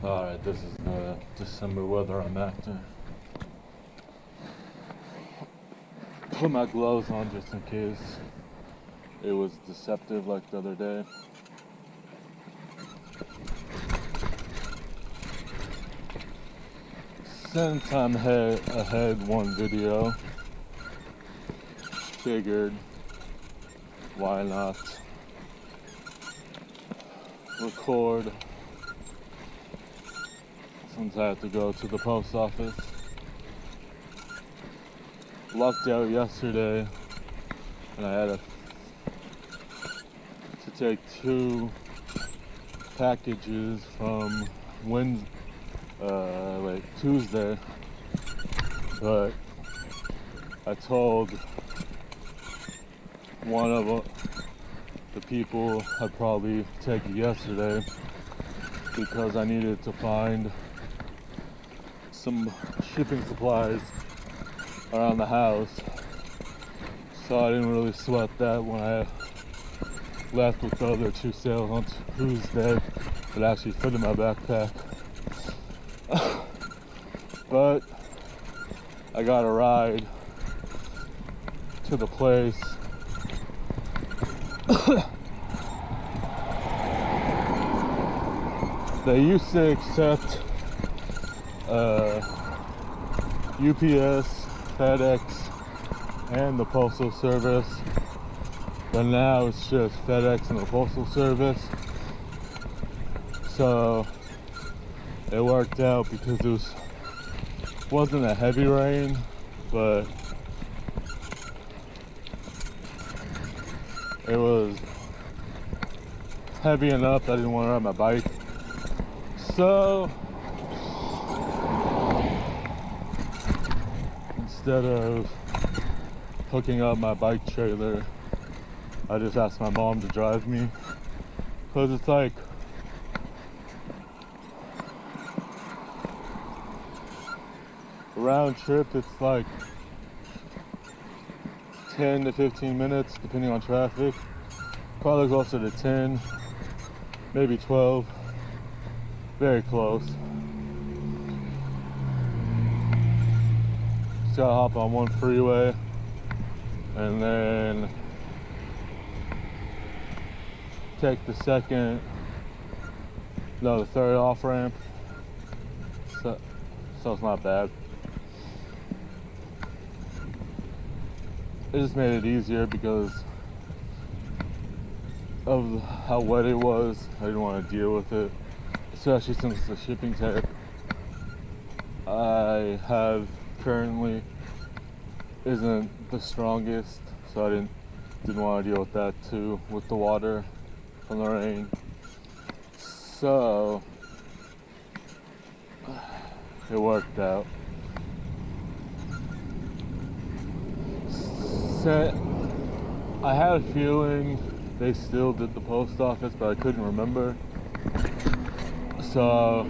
Alright, this is the December weather I'm after. Put my gloves on just in case it was deceptive like the other day. Since I'm ahead one video, figured why not record since I had to go to the post office. Lucked out yesterday and I had to take 2 packages from Tuesday, but I told one of the people I'd probably take it yesterday because I needed to find some shipping supplies around the house, so I didn't really sweat that when I left with the other 2 sales on Tuesday. It actually fit in my backpack. But I got a ride to the place. They used to accept UPS, FedEx, and the Postal Service, but now it's just FedEx and the Postal Service. So it worked out because it wasn't a heavy rain, but it was heavy enough that I didn't want to ride my bike. So instead of hooking up my bike trailer, I just asked my mom to drive me, because it's like round trip, it's like 10 to 15 minutes depending on traffic, probably closer to 10, maybe 12, very close. Just gotta hop on one freeway and then take the third off ramp, so it's not bad. It just made it easier because of how wet it was. I didn't want to deal with it, especially since the shipping tag I have currently isn't the strongest, so I didn't want to deal with that too, with the water from the rain. So it worked out. I had a feeling they still did the post office, but I couldn't remember. So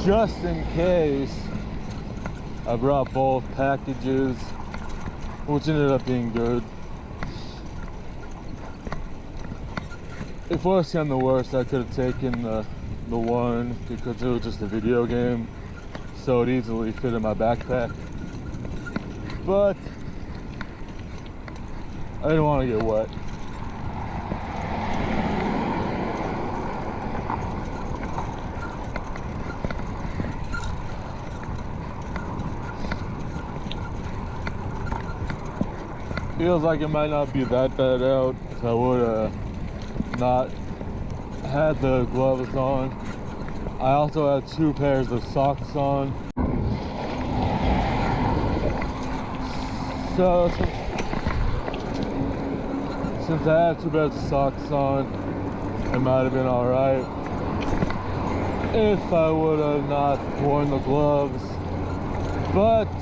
just in case, I brought both packages, which ended up being good. If worse came to worst, I could have taken the one because it was just a video game, so it easily fit in my backpack. But I didn't want to get wet. Feels like it might not be that bad out if I would have not had the gloves on. I also had 2 pairs of socks on. So since I had 2 pairs of socks on, it might have been alright if I would have not worn the gloves. But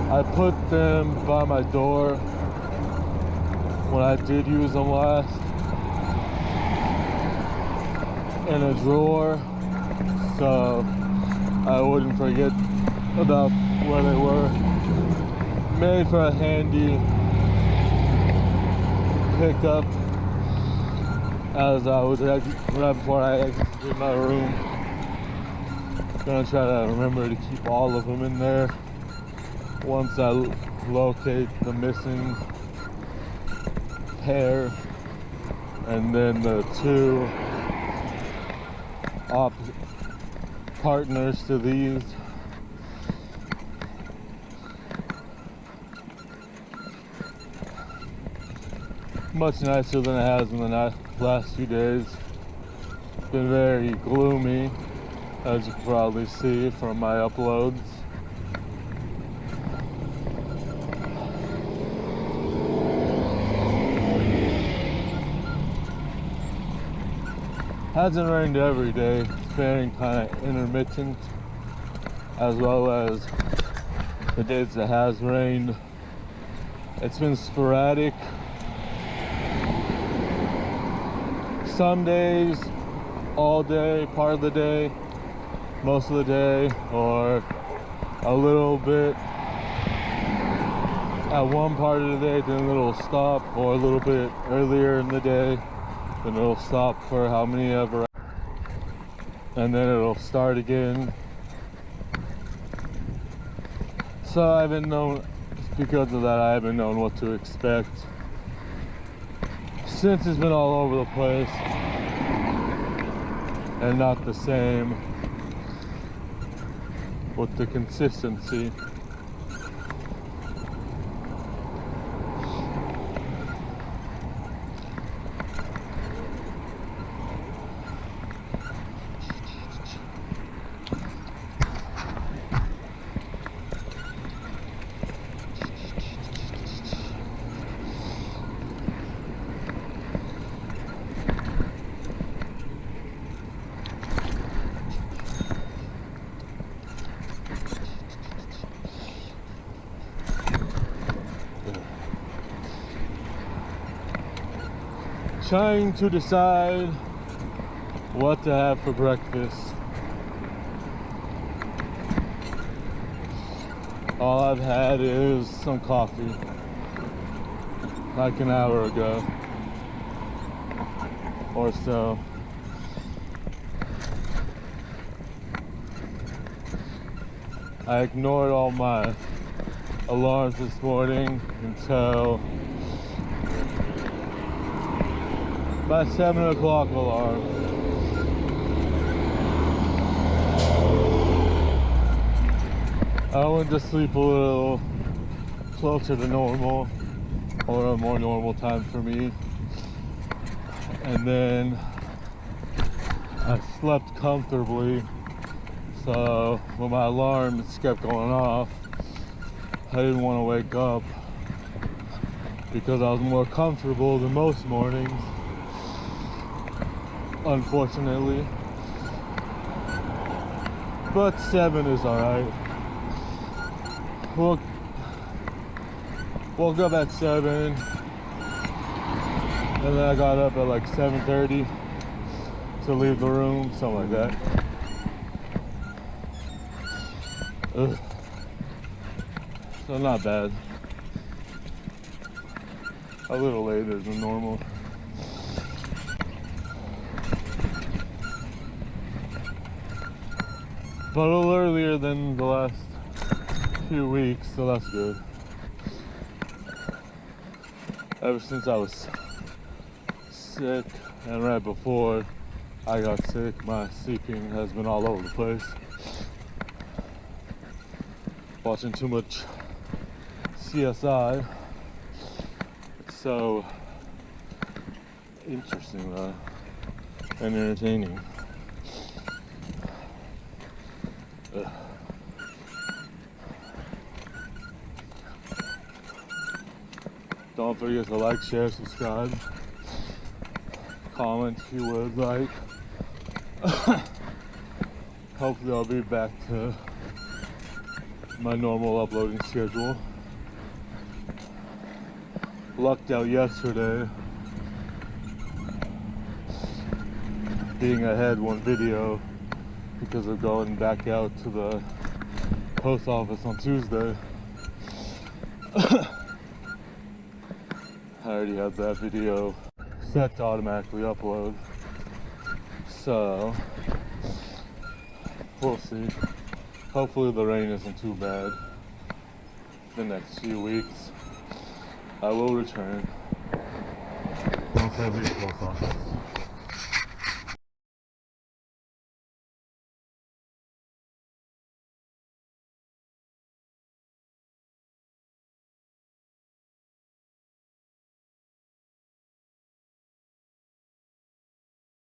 I put them by my door when I did use them last, in a drawer, so I wouldn't forget about where they were. Made for a handy picked up as I was right before I exited my room. Gonna try to remember to keep all of them in there once I locate the missing pair, and then the two partners to these. Much nicer than it has in the last few days. It's been very gloomy, as you can probably see from my uploads. Hasn't rained every day. It's been kind of intermittent, as well as the days that has rained. It's been sporadic. Some days, all day, part of the day, most of the day, or a little bit at one part of the day, then it'll stop, or a little bit earlier in the day, then it'll stop for how many ever, and then it'll start again. So I haven't known, because of that, I haven't known what to expect. Since it's been all over the place and not the same with the consistency. Trying to decide what to have for breakfast. All I've had is some coffee, like an hour ago or so. I ignored all my alarms this morning until my 7 o'clock alarm. I went to sleep a little closer to normal, or a more normal time for me. And then I slept comfortably. So when my alarm kept going off, I didn't want to wake up because I was more comfortable than most mornings, unfortunately. But 7 is alright. Woke up at 7, and then I got up at like 7:30 to leave the room, something like that. Ugh. So not bad. A little later than normal. But a little earlier than the last few weeks, so that's good. Ever since I was sick, and right before I got sick, my sleeping has been all over the place. Watching too much CSI. It's so interesting though, and entertaining. Ugh. Don't forget to like, share, subscribe, comment if you would like. Hopefully I'll be back to my normal uploading schedule. Lucked out yesterday, being ahead one video because of going back out to the post office on Tuesday. I already had that video set to automatically upload. So, we'll see. Hopefully the rain isn't too bad. The next few weeks, I will return once I leave post office.